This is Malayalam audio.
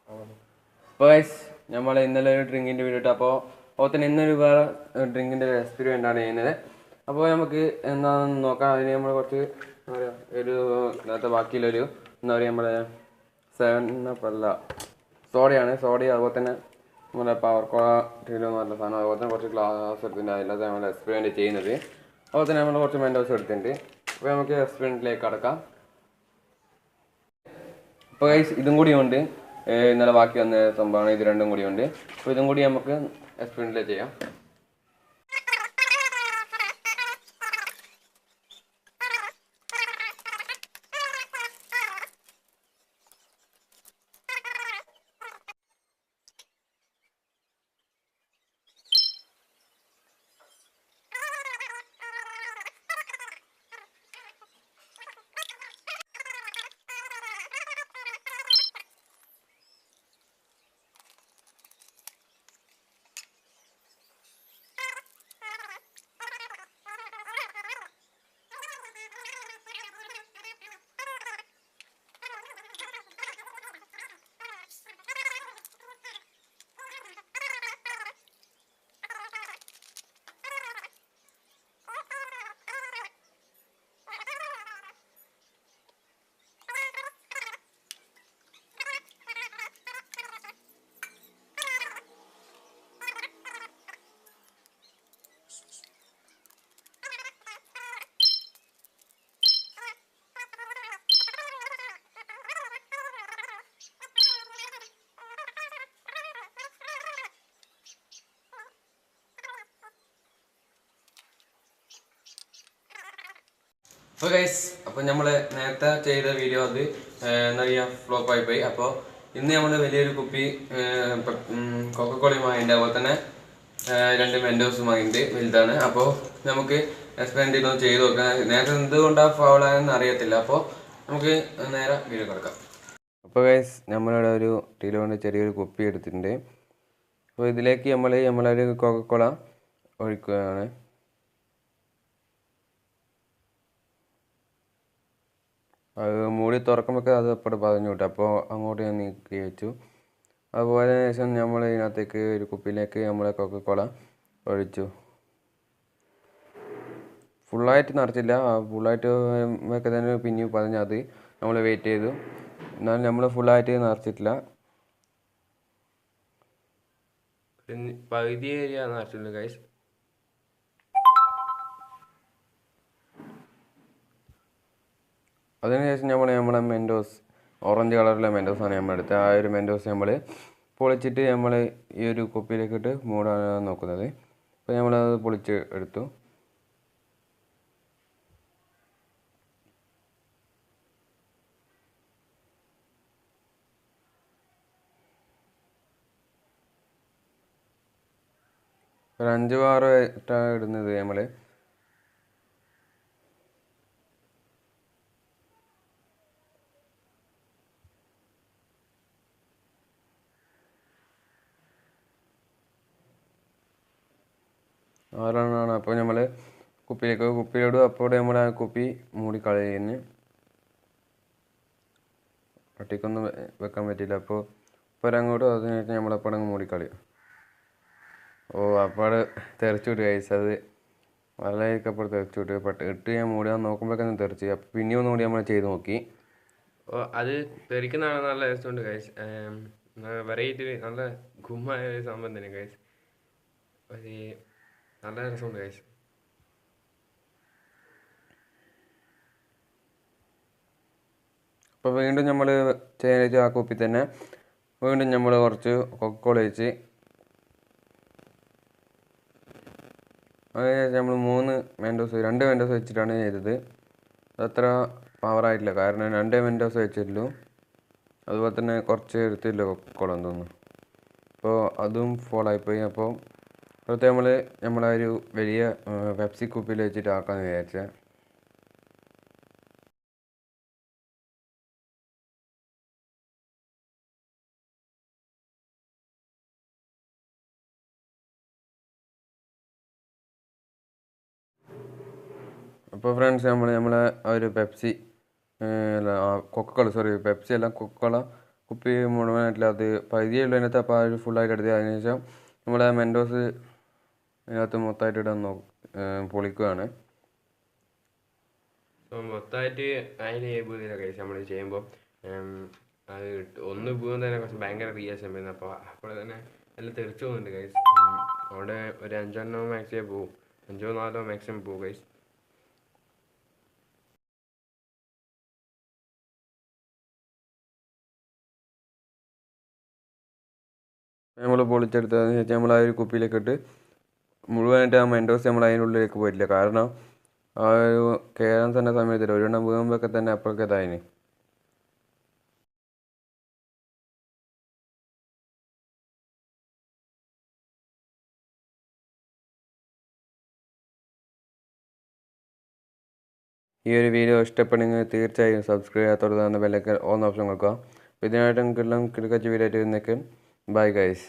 അപ്പോൾ ഗൈസ് നമ്മൾ ഇന്നലെ ഒരു ഡ്രിങ്കിൻ്റെ വീഡിയോ ഇട്ടു. അപ്പോൾ തന്നെ ഇന്നൊരു വേറെ ഡ്രിങ്കിൻ്റെ എക്സ്പെരിമെൻ്റ് ആണ് ചെയ്യുന്നത്. അപ്പോൾ നമുക്ക് എന്താണെന്ന് നോക്കാം. അതിന് നമ്മൾ കുറച്ച് എന്താ പറയുക ഒരു നേരത്തെ ബാക്കിയുള്ളൊരു എന്താ പറയുക നമ്മുടെ 7 അല്ല സോഡയാണ്. അതുപോലെ തന്നെ നമ്മുടെ പവർ കോള ടീലോ എന്ന് പറഞ്ഞ സാധനം, അതുപോലെ തന്നെ കുറച്ച് ഗ്ലാസ് എടുത്തിട്ടുണ്ട്. അതിലൊക്കെ നമ്മൾ എക്സ്പെരിമെൻറ്റ് ചെയ്യുന്നത്. അതുപോലെ തന്നെ നമ്മൾ കുറച്ച് മെൻഡോസ് എടുത്തിട്ടുണ്ട്. അപ്പോൾ നമുക്ക് എക്സ്പെരിമെൻറ്റിലേക്ക് കടക്കാം. അപ്പോൾ ഗൈസ് ഇതും കൂടി ഉണ്ട്, ഇന്നലെ ബാക്കി വന്ന സംഭവമാണ്. ഇത് രണ്ടും കൂടി ഉണ്ട്. അപ്പോൾ ഇതും കൂടി നമുക്ക് എക്സ്പെരിമെൻറ്റിൽ ചെയ്യാം. അപ്പോൾ ഗൈസ്, അപ്പോൾ നമ്മൾ നേരത്തെ ചെയ്ത വീഡിയോ അത് എന്താ പറയുക ഫ്ലോപ്പായി പോയി. അപ്പോൾ ഇന്ന് നമ്മൾ വലിയൊരു കുപ്പി കൊക്കക്കോളയും വാങ്ങിയിട്ട്, അതുപോലെ തന്നെ 2 മെൻഡോസും വാങ്ങിയിട്ട് വലുതാണ്. അപ്പോൾ നമുക്ക് എക്സ്പെരിമെൻ്റ് ഇതൊന്നും ചെയ്ത് നോക്കാം. നേരത്തെ എന്തുകൊണ്ടാണ് ഫൗളായെന്ന് അറിയത്തില്ല. അപ്പോൾ നമുക്ക് നേരെ വീഡിയോ കിടക്കാം. അപ്പോൾ ഗൈസ്, നമ്മളിവിടെ ഒരു ടീലോൻ്റെ ചെറിയൊരു കുപ്പി എടുത്തിട്ടുണ്ട്. അപ്പോൾ ഇതിലേക്ക് നമ്മളൊരു കൊക്കക്കോള ഒഴിക്കുകയാണ്. അത് മൂടി തുറക്കുമ്പോൾ അത് അപ്പോഴും പതഞ്ഞു കിട്ടും. അപ്പോൾ അങ്ങോട്ട് ഞാൻ നീക്കി വെച്ചു. അതുപോലെ ശേഷം നമ്മൾ ഇതിനകത്തേക്ക് ഒരു കുപ്പിയിലേക്ക് നമ്മളെ കൊക്കക്കോള ഒഴിച്ചു. ഫുള്ളായിട്ട് നിറച്ചില്ല, ഫുള്ളായിട്ട് ഒക്കെ തന്നെ പിന്നെയും പതഞ്ഞത് നമ്മൾ വെയിറ്റ് ചെയ്തു. എന്നാലും നമ്മൾ ഫുള്ളായിട്ട് നിറച്ചിട്ടില്ല, പകുതി ഏരിയ നിറച്ചിട്ടുണ്ട് ഗൈസ്. അതിനുശേഷം നമ്മളെ മെൻഡോസ് ഓറഞ്ച് കളറിലെ മെൻഡോസാണ് നമ്മളെടുത്തത്. ആ ഒരു മെൻഡോസ് നമ്മൾ പൊളിച്ചിട്ട് നമ്മൾ ഈ ഒരു കുപ്പിയിലേക്ക് ഇട്ട് മൂടാനാണ് നോക്കുന്നത്. അപ്പോൾ നമ്മളത് പൊളിച്ച് എടുത്തു. ഒരു 5-6 ഇട്ടാണ് ഇടുന്നത് നമ്മൾ. ആറാണ്. അപ്പോൾ നമ്മൾ കുപ്പിയിലിടും. അപ്പോൾ നമ്മൾ ആ കുപ്പി മൂടി കളയുന്നു. ഒട്ടിക്കൊന്നും വെക്കാൻ പറ്റില്ല. അപ്പോൾ അങ്ങോട്ടും അതിനായിട്ട് നമ്മളെപ്പോഴും മൂടിക്കളയും. അപ്പോൾ തെറിച്ചു വിട്ട് കഴിച്ചു. അത് വളരെയപ്പോൾ തെറിച്ചു വിട്ട് ഇട്ട് ഞാൻ മൂടാൻ നോക്കുമ്പോഴേക്കും തെറിച്ച്. അപ്പോൾ പിന്നെയും ഒന്നുകൂടി നമ്മൾ ചെയ്ത് നോക്കി. അപ്പോൾ അത് തെറിക്കുന്നതാണ് നല്ല രസമുണ്ട് ഗൈസ്. വെറൈറ്റി നല്ല ഗുമ്മായ ഒരു സംഭവം തന്നെ ഗൈസ്. ഒരു നല്ല രസമുണ്ട് ഗൈസ്. അപ്പോൾ വീണ്ടും നമ്മൾ ചെയ്യാൻ ആ കുപ്പി തന്നെ വീണ്ടും നമ്മൾ കുറച്ച് കൊക്കക്കോള ഒഴിച്ച്, അതിന് നമ്മൾ 2 മെൻഡോസ് വെച്ചിട്ടാണ് ചെയ്തത്. അതത്ര പവറായിട്ടില്ല, കാരണം 2 മെൻഡോസ് വെച്ചിട്ടുള്ളൂ. അതുപോലെ തന്നെ കുറച്ച് എടുത്തില്ല കൊക്കക്കോള തോന്നുന്നു. അപ്പോൾ അതും ഫോളായിപ്പോയി. അപ്പോൾ അടുത്ത നമ്മളെ ഒരു വലിയ പെപ്സി കുപ്പിയിൽ വെച്ചിട്ട് ആക്കാമെന്ന് വിചാരിച്ചത്. അപ്പോൾ ഫ്രണ്ട്സ്, നമ്മളെ ആ ഒരു പെപ്സി അല്ല കൊക്കക്കോള, പെപ്സി അല്ല കൊക്കക്കോള കുപ്പി മുഴുവനായിട്ടില്ല, അത് പകുതിയുള്ളതിനകത്ത് അപ്പോൾ അത് ഫുള്ളായിട്ട് എടുത്ത് അതിനുശേഷം നമ്മൾ ആ മെൻഡോസ് അതിനകത്ത് മൊത്തമായിട്ട് ഇടാൻ പൊളിക്കുകയാണ്. മൊത്തമായിട്ട് അതിന് വീഴുന്നില്ല കഴിച്ച് നമ്മൾ ചെയ്യുമ്പോൾ അത് ഒന്ന് വീഴുന്ന തന്നെ കുറച്ച് ഭയങ്കര റിയാക്ഷൻ വരുന്നത്. അപ്പോൾ തന്നെ എല്ലാം തെറിച്ചു പോകുന്നുണ്ട് കഴിച്ച്. അവിടെ ഒരു 5 മാക്സിമം പോവും, 5-4 മാക്സിമം പോവും കഴിച്ച്. നമ്മൾ പൊളിച്ചെടുത്തതിന് ശേഷം നമ്മൾ ആ ഒരു കുപ്പിയിലേക്ക് ഇട്ട് മുഴുവനായിട്ട് ആ മെൻഡോസ് നമ്മൾ അതിനുള്ളിലേക്ക് പോയിട്ടില്ല. കാരണം ആ ഒരു കയറാൻ തന്നെ സമയത്തില്ല, ഒരെണ്ണം വീഴുമ്പോഴൊക്കെ തന്നെ അപ്പോഴൊക്കെ ഇതായിന്. ഈ ഒരു വീഡിയോ ഇഷ്ടപ്പെടുമെങ്കിൽ തീർച്ചയായും സബ്സ്ക്രൈബ് ചെയ്യാത്തോടെ തന്നെ ബെല്ലൈക്കൺ ഓൺ ഓപ്ഷൻ കൊടുക്കുക. ഇതിനായിട്ട് നിങ്ങൾക്ക് എല്ലാം കിടക്കച്ച് വീഡിയോ ആയിട്ട് ബൈ ഗൈസ്.